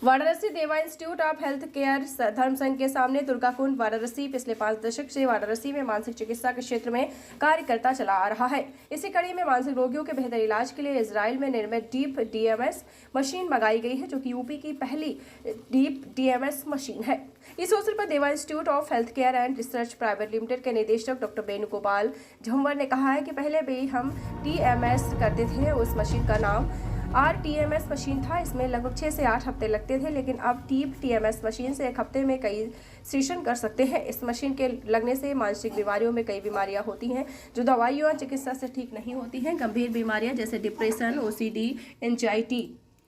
वाराणसी देवा institute of health care धर्म संघ के सामने दुर्गाकुंड वाराणसी पिछले 5 दशक से वाराणसी में मानसिक चिकित्सा के क्षेत्र में कार्य करता चला आ रहा है। इसी कड़ी में मानसिक रोगियों के बेहतर इलाज के लिए इजराइल में निर्मित डीप डीएमएस मशीन मंगाई गई है, जो कि यूपी की पहली डीप डीएमएस मशीन है। इस अवसर पर देवा institute of health care and research private limited के निदेशक डॉक्टर वेणुगोपाल झंवर ने कहा है कि पहले भी हम डीएमएस करते थे। उस मशीन का नाम RTMS मशीन था। इसमें लगभग 6 से 8 हफ्ते लगते थे, लेकिन अब डीप TMS मशीन से 1 हफ्ते में कई सेशन कर सकते हैं। इस मशीन के लगने से मानसिक बीमारियों में कई बीमारियां होती हैं जो दवाइयों और चिकित्सा से ठीक नहीं होती हैं। गंभीर बीमारियां जैसे डिप्रेशन, OCD, एंजाइटी,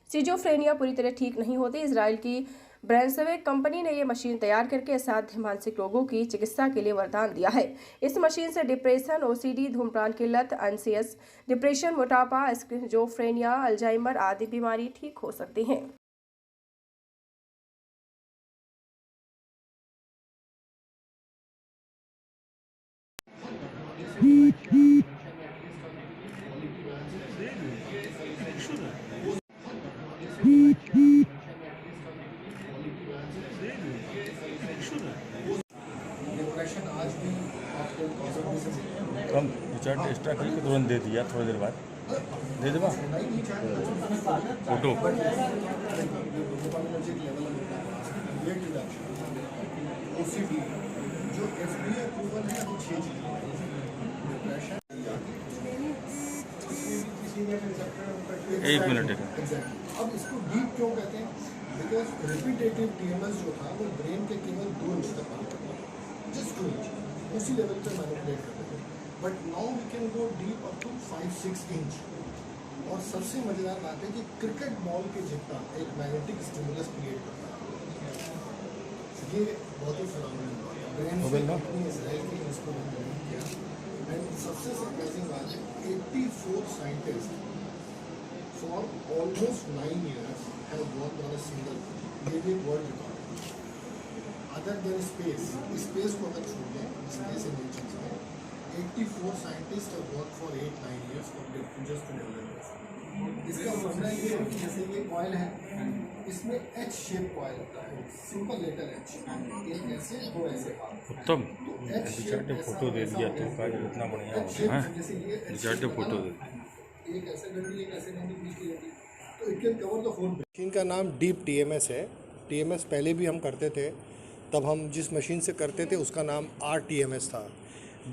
सिजोफ्रेनिया पूरी तरह ठीक नहीं होती। इजराइल की ब्रेनसवेक कंपनी ने ये मशीन तैयार करके असाध्य मानसिक रोगों की चिकित्सा के लिए वरदान दिया है। इस मशीन से डिप्रेशन, OCD, धूम्रपान की लत, एंसियस डिप्रेशन, मोटापा, स्किज़ोफ्रेनिया, अल्जाइमर आदि बीमारी ठीक हो सकती हैं। डिप्रेशन आज भी आपको हम रिचार्ज एक्स्ट्रा करके तुरंत दे दिया, थोड़ी देर बाद दे देगा फोटो। OCD जो FDA अप्रूवल है वो 6 चीज़ें हैं। डिप्रेशन 1 मिनट अब इसको डीप क्यों कहते हैं? बिकॉज रिपीटेटिव TMS जो था वो ब्रेन के केवल 2 इंच तक काम करता था, जस्ट 2 इंच, उसी लेवल पे मैनिपुलेट करते थे। But now we can go deep up to 5-6 inch. और सबसे मज़ेदार बात है कि क्रिकेट बॉल के जितना एक मैग्नेटिक स्टिमुलस क्रिएट करता है। ये बहुत ही फिनोमिनल बात है। ब्रेन से अपनी इसराइल की इसको डेवलप किया। एंड सबसे सरप्राइजिंग बात है 84 scientist for almost 9 years have worked on a single maybe world record other than space को अगर छोड़ दें स्पेस इंवेंशंस में 84 scientist have worked for 8-9 years for just to develop this। इसका फॉर्मूला ये है कि जैसे ये कॉइल है, इसमें H शेप कॉइल होता है, सिंपल लेटर H, एक ऐसे दो ऐसे उत्तम। रिचार्ज ने फोटो दे दिया तो का इतना बढ़िया होगा। जैसे ये रिचार्ज ने फोटो दे एक ऐसे गड्डी एक ऐसे गड्डी बीच की गड्डी, तो it can cover the hole. Machine का नाम डीप TMS है। TMS पहले भी हम करते थे, तब हम जिस मशीन से करते थे उसका नाम RTMS था।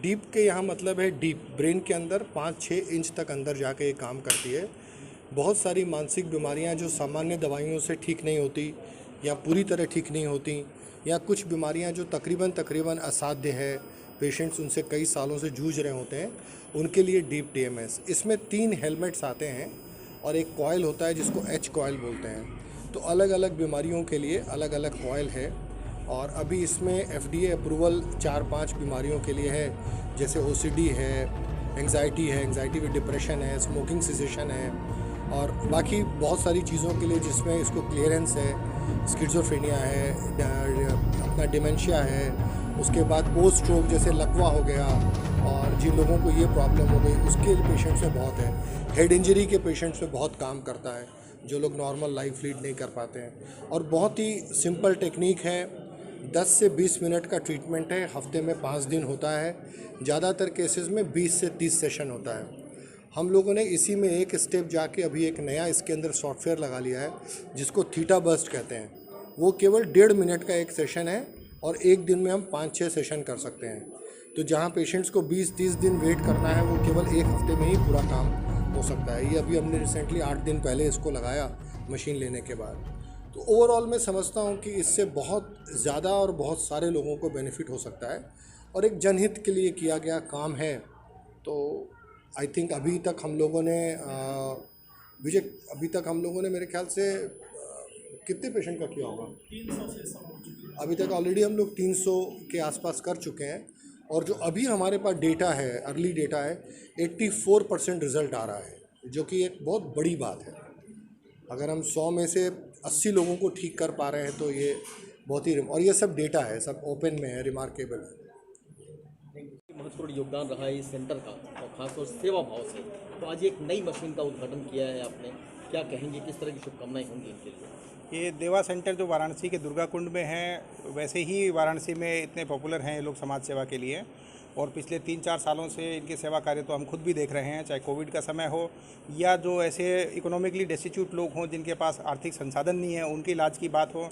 डीप के यहाँ मतलब है डीप, ब्रेन के अंदर 5-6 इंच तक अंदर जाके ये काम करती है। बहुत सारी मानसिक बीमारियाँ जो सामान्य दवाइयों से ठीक नहीं होती या पूरी तरह ठीक नहीं होती, या कुछ बीमारियाँ जो तकरीबन असाध्य है, पेशेंट्स उनसे कई सालों से जूझ रहे होते हैं, उनके लिए डीप TMS। इसमें 3 हेलमेट्स आते हैं और एक कॉइल होता है जिसको H कॉइल बोलते हैं। तो अलग अलग बीमारियों के लिए अलग अलग कॉइल है। और अभी इसमें FDA अप्रूवल 4-5 बीमारियों के लिए है, जैसे OCD है, एंग्जाइटी विद डिप्रेशन है, स्मोकिंग सेसेशन है, और बाकी बहुत सारी चीज़ों के लिए जिसमें इसको क्लियरेंस है, स्किज़ोफ्रेनिया है, अपना डिमेंशिया है, उसके बाद पोस्ट स्ट्रोक जैसे लकवा हो गया, और जिन लोगों को ये प्रॉब्लम हो गई उसके पेशेंट्स में बहुत है। हेड इंजरी के पेशेंट्स में बहुत काम करता है, जो लोग नॉर्मल लाइफ लीड नहीं कर पाते हैं। और बहुत ही सिंपल टेक्निक है, 10 से 20 मिनट का ट्रीटमेंट है, हफ्ते में 5 दिन होता है। ज़्यादातर केसेस में 20 से 30 सेशन होता है। हम लोगों ने इसी में एक स्टेप जाके अभी एक नया इसके अंदर सॉफ्टवेयर लगा लिया है जिसको थीटा बर्स्ट कहते हैं। वो केवल 1.5 मिनट का एक सेशन है और एक दिन में हम 5-6 सेशन कर सकते हैं। तो जहाँ पेशेंट्स को 20-30 दिन वेट करना है, वो केवल 1 हफ्ते में ही पूरा काम हो सकता है। ये अभी हमने रिसेंटली 8 दिन पहले इसको लगाया मशीन लेने के बाद। तो ओवरऑल मैं समझता हूँ कि इससे बहुत ज़्यादा और बहुत सारे लोगों को बेनिफिट हो सकता है और एक जनहित के लिए किया गया काम है। तो आई थिंक अभी तक हम लोगों ने मेरे ख्याल से कितने पेशेंट का किया होगा? 300 से अभी तक ऑलरेडी हम लोग 300 के आसपास कर चुके हैं। और जो अभी हमारे पास डेटा है, अर्ली डेटा है, 84% रिज़ल्ट आ रहा है, जो कि एक बहुत बड़ी बात है। अगर हम 100 में से 80 लोगों को ठीक कर पा रहे हैं तो ये बहुत ही, और ये सब डेटा है, सब ओपन में है, रिमार्केबल है। महत्वपूर्ण योगदान रहा है इस सेंटर का, और खासतौर से सेवा भाव से। तो आज एक नई मशीन का उद्घाटन किया है आपने, क्या कहेंगे, किस तरह की शुभकामनाएं होंगी इनके लिए? ये देवा सेंटर जो वाराणसी के दुर्गा कुंड में है, वैसे ही वाराणसी में इतने पॉपुलर हैं ये लोग समाज सेवा के लिए, और पिछले 3-4 सालों से इनके सेवा कार्य तो हम खुद भी देख रहे हैं, चाहे कोविड का समय हो या जो ऐसे इकोनॉमिकली डेस्टिट्यूट लोग हों जिनके पास आर्थिक संसाधन नहीं है उनके इलाज की बात हो,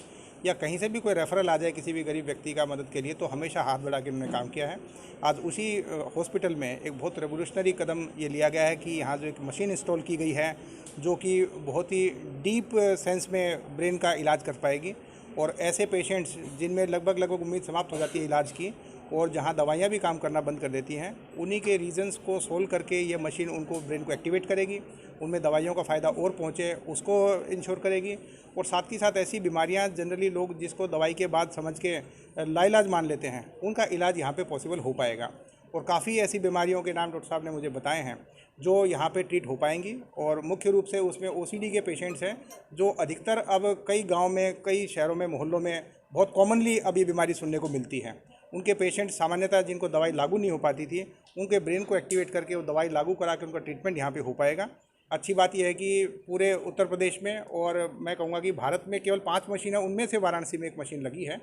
या कहीं से भी कोई रेफरल आ जाए किसी भी गरीब व्यक्ति का मदद के लिए, तो हमेशा हाथ बढ़ा के उन्होंने काम किया है। आज उसी हॉस्पिटल में एक बहुत रेवोल्यूशनरी कदम ये लिया गया है कि यहाँ जो एक मशीन इंस्टॉल की गई है जो कि बहुत ही डीप सेंस में ब्रेन का इलाज कर पाएगी, और ऐसे पेशेंट्स जिनमें लगभग उम्मीद समाप्त हो जाती है इलाज की और जहाँ दवाइयाँ भी काम करना बंद कर देती हैं, उन्हीं के रीजंस को सोल्व करके ये मशीन उनको ब्रेन को एक्टिवेट करेगी, उनमें दवाइयों का फ़ायदा और पहुँचे उसको इंश्योर करेगी। और साथ ही साथ ऐसी बीमारियाँ जनरली लोग जिसको दवाई के बाद समझ के लाइलाज मान लेते हैं, उनका इलाज यहाँ पे पॉसिबल हो पाएगा। और काफ़ी ऐसी बीमारियों के नाम डॉक्टर साहब ने मुझे बताए हैं जो यहाँ पे ट्रीट हो पाएंगी, और मुख्य रूप से उसमें ओसीडी के पेशेंट्स हैं जो अधिकतर अब कई गाँव में, कई शहरों में, मोहल्लों में बहुत कॉमनली अब ये बीमारी सुनने को मिलती है। उनके पेशेंट सामान्यतः जिनको दवाई लागू नहीं हो पाती थी, उनके ब्रेन को एक्टिवेट करके वो दवाई लागू करा के उनका ट्रीटमेंट यहाँ पे हो पाएगा। अच्छी बात यह है कि पूरे उत्तर प्रदेश में, और मैं कहूँगा कि भारत में केवल 5 मशीन है, उनमें से वाराणसी में एक मशीन लगी है।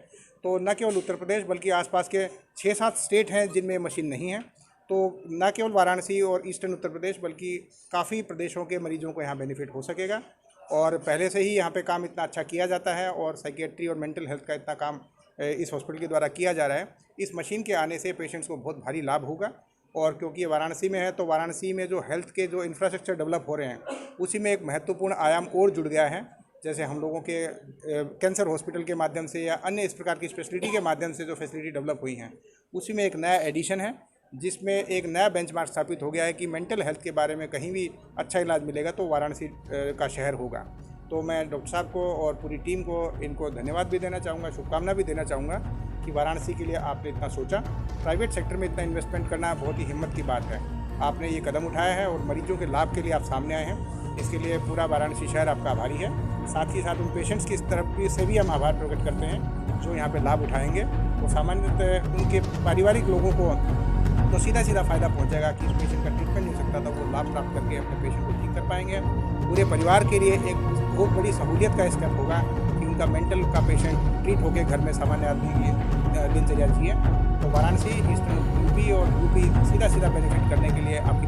तो न केवल उत्तर प्रदेश बल्कि आसपास के 6-7 स्टेट हैं जिनमें मशीन नहीं है। तो न केवल वाराणसी और ईस्टर्न उत्तर प्रदेश बल्कि काफ़ी प्रदेशों के मरीजों को यहाँ बेनिफिट हो सकेगा। और पहले से ही यहाँ पे काम इतना अच्छा किया जाता है और साइकियाट्री और मेंटल हेल्थ का इतना काम इस हॉस्पिटल के द्वारा किया जा रहा है। इस मशीन के आने से पेशेंट्स को बहुत भारी लाभ होगा, और क्योंकि ये वाराणसी में है तो वाराणसी में जो हेल्थ के जो इंफ्रास्ट्रक्चर डेवलप हो रहे हैं उसी में एक महत्वपूर्ण आयाम और जुड़ गया है। जैसे हम लोगों के कैंसर हॉस्पिटल के माध्यम से या अन्य इस प्रकार की स्पेशलिटी के माध्यम से जो फैसिलिटी डेवलप हुई हैं, उसी में एक नया एडिशन है जिसमें एक नया बेंचमार्क स्थापित हो गया है कि मेंटल हेल्थ के बारे में कहीं भी अच्छा इलाज मिलेगा तो वाराणसी का शहर होगा। तो मैं डॉक्टर साहब को और पूरी टीम को इनको धन्यवाद भी देना चाहूँगा, शुभकामना भी देना चाहूँगा कि वाराणसी के लिए आपने इतना सोचा। प्राइवेट सेक्टर में इतना इन्वेस्टमेंट करना बहुत ही हिम्मत की बात है। आपने ये कदम उठाया है और मरीजों के लाभ के लिए आप सामने आए हैं, इसके लिए पूरा वाराणसी शहर आपका आभारी है। साथ ही साथ उन पेशेंट्स की तरफ से भी हम आभार प्रकट करते हैं जो यहाँ पे लाभ उठाएंगे। तो सामान्यतः उनके पारिवारिक लोगों को तो सीधा फ़ायदा पहुँचेगा कि इस पेशेंट का ट्रीटमेंट नहीं हो सकता था, वो लाभ प्राप्त करके अपने पेशेंट को ठीक कर पाएंगे। पूरे परिवार के लिए एक बहुत बड़ी सहूलियत का स्टेप होगा कि उनका मेंटल का पेशेंट ट्रीट होकर घर में सामान्य आदमी की दिनचर्या जिए। तो वाराणसी, ईस्टर्न यूपी और यूपी सीधा बेनिफिट करने के लिए आपकी